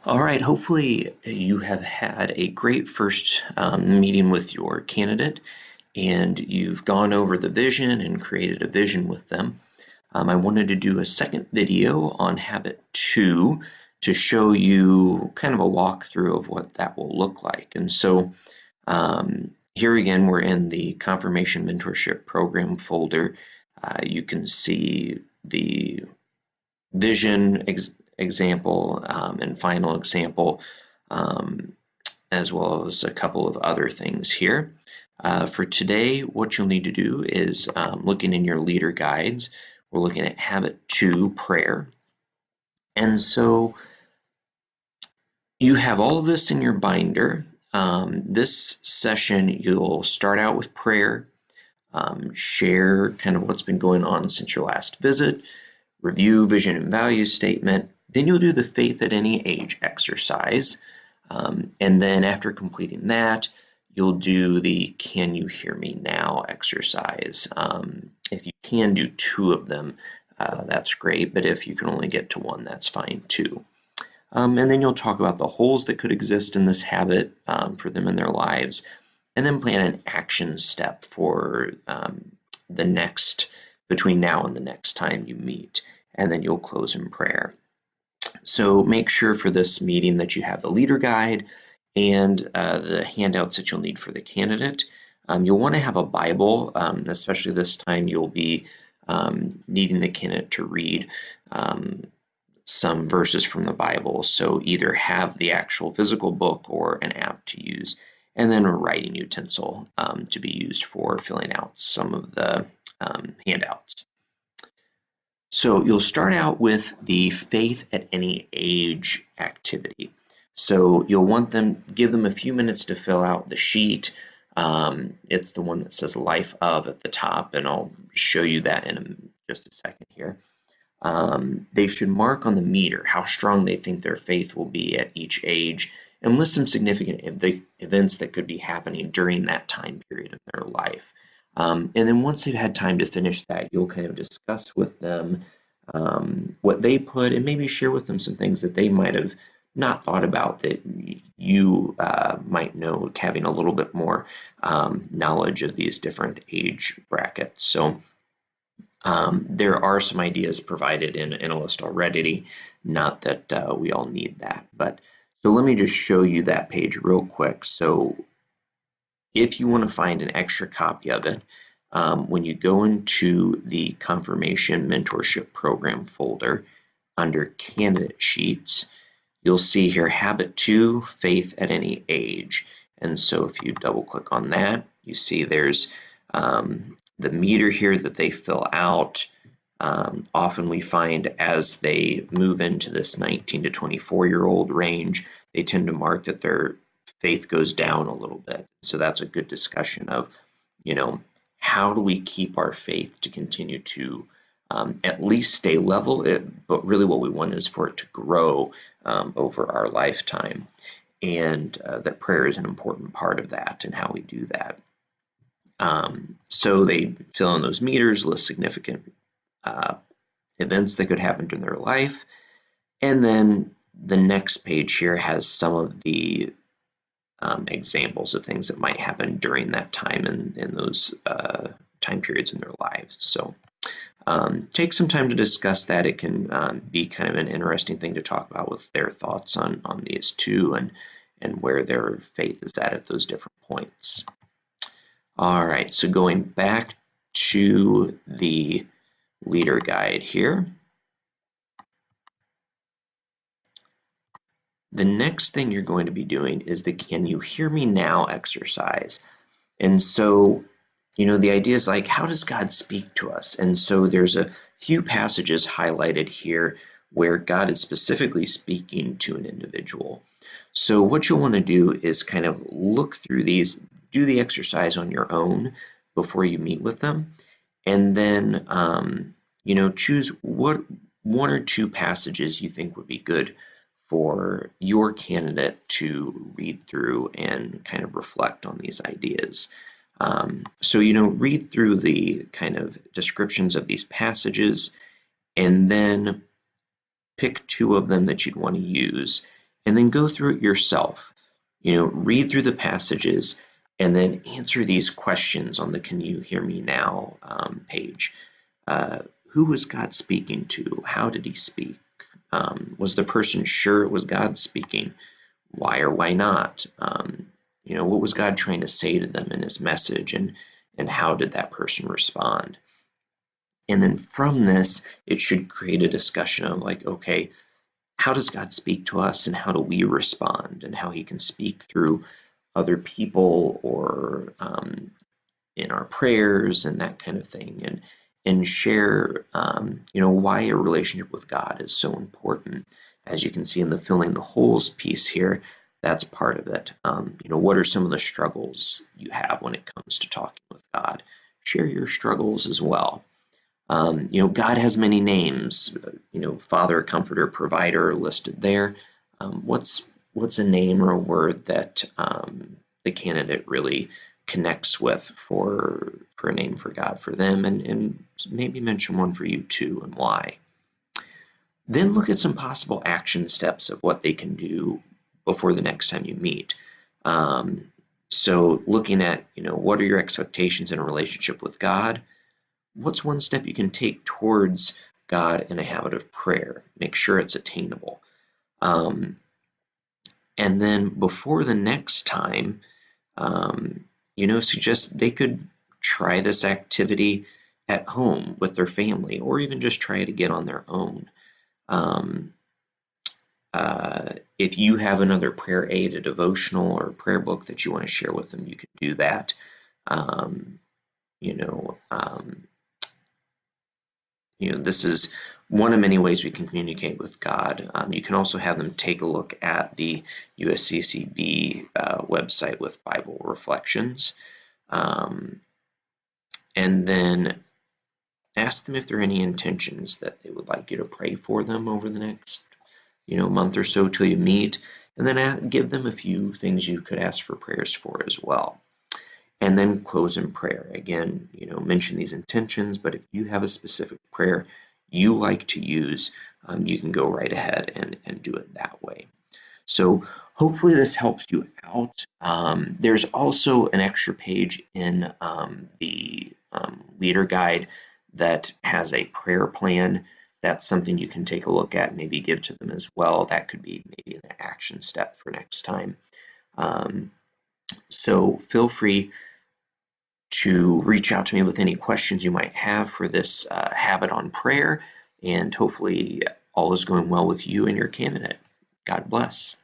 All right, hopefully you have had a great first meeting with your candidate and you've gone over the vision and created a vision with them. I wanted to do a second video on Habit 2 to show you kind of a walkthrough of what that will look like. And so here again, we're in the Confirmation Mentorship Program folder. You can see the vision example and final example, as well as a couple of other things here. For today, what you'll need to do is looking in your leader guides, we're looking at Habit 2, prayer. And so you have all of this in your binder. This session, you'll start out with prayer, share kind of what's been going on since your last visit, review vision and value statement. Then you'll do the faith at any age exercise. And then after completing that, you'll do the can you hear me now exercise. If you can do 2 of them, that's great. But if you can only get to 1, that's fine too. And then you'll talk about the holes that could exist in this habit for them in their lives, and then plan an action step for the next, between now and the next time you meet, and then you'll close in prayer. So make sure for this meeting that you have the leader guide and the handouts that you'll need for the candidate. You'll want to have a Bible, especially this time you'll be needing the candidate to read some verses from the Bible. So either have the actual physical book or an app to use, and then a writing utensil to be used for filling out some of the handouts. So you'll start out with the faith at any age activity. So you'll want them, give them a few minutes to fill out the sheet. It's the one that says life of at the top, and I'll show you that in just a second here. They should mark on the meter how strong they think their faith will be at each age and list some significant events that could be happening during that time period of their life. And then once they've had time to finish that, you'll kind of discuss with them what they put and maybe share with them some things that they might have not thought about that you might know, having a little bit more knowledge of these different age brackets. So there are some ideas provided in a list already, not that we all need that. But so let me just show you that page real quick. So if you want to find an extra copy of it, when you go into the Confirmation Mentorship Program folder under Candidate Sheets, you'll see here Habit 2, Faith at Any Age. And so if you double click on that, you see there's the meter here that they fill out. Often we find as they move into this 19 to 24-year-old range, they tend to mark that their faith goes down a little bit. So that's a good discussion of, how do we keep our faith to continue to at least stay level, but really what we want is for it to grow over our lifetime. And that prayer is an important part of that and how we do that. So they fill in those meters, list significant events that could happen in their life. And then the next page here has some of the examples of things that might happen during that time and in those time periods in their lives. So take some time to discuss that. It can be kind of an interesting thing to talk about with their thoughts on these two and where their faith is at those different points. All right, so going back to the leader guide here. The next thing you're going to be doing is the Can You Hear Me Now exercise. And so, the idea is like, how does God speak to us? And so there's a few passages highlighted here where God is specifically speaking to an individual. So what you'll want to do is kind of look through these, do the exercise on your own before you meet with them, and then, choose what 1 or 2 passages you think would be good for your candidate to read through and kind of reflect on these ideas. So, read through the kind of descriptions of these passages and then pick 2 of them that you'd want to use. and then go through it yourself. Read through the passages and then answer these questions on the Can You Hear Me Now page. Who was God speaking to? How did he speak? Was the person sure it was God speaking? Why or why not? What was God trying to say to them in his message, and how did that person respond? And then from this, it should create a discussion of like, okay, how does God speak to us and how do we respond, and how he can speak through other people or in our prayers and that kind of thing, and share why a relationship with God is so important. As you can see in the filling the holes piece here, that's part of it. What are some of the struggles you have when it comes to talking with God? Share your struggles as well. God has many names, Father, Comforter, Provider listed there. What's a name or a word that the candidate really connects with for a name for God for them, and maybe mention one for you too, and why. Then look at some possible action steps of what they can do before the next time you meet. So looking at, what are your expectations in a relationship with God? What's one step you can take towards God in a habit of prayer? Make sure it's attainable. And then before the next time, suggest they could try this activity at home with their family, or even just try it again on their own. If you have another prayer aid, a devotional, or a prayer book that you want to share with them, you can do that. This is one of many ways we can communicate with God. You can also have them take a look at the USCCB website with Bible reflections. And then ask them if there are any intentions that they would like you to pray for them over the next month or so till you meet, and then give them a few things you could ask for prayers for as well. And then close in prayer. Again, mention these intentions, but if you have a specific prayer you like to use, you can go right ahead and do it that way. So hopefully this helps you out. There's also an extra page in the leader guide that has a prayer plan. That's something you can take a look at, maybe give to them as well. That could be maybe an action step for next time. So feel free to reach out to me with any questions you might have for this habit on prayer, and hopefully all is going well with you and your candidate. God bless.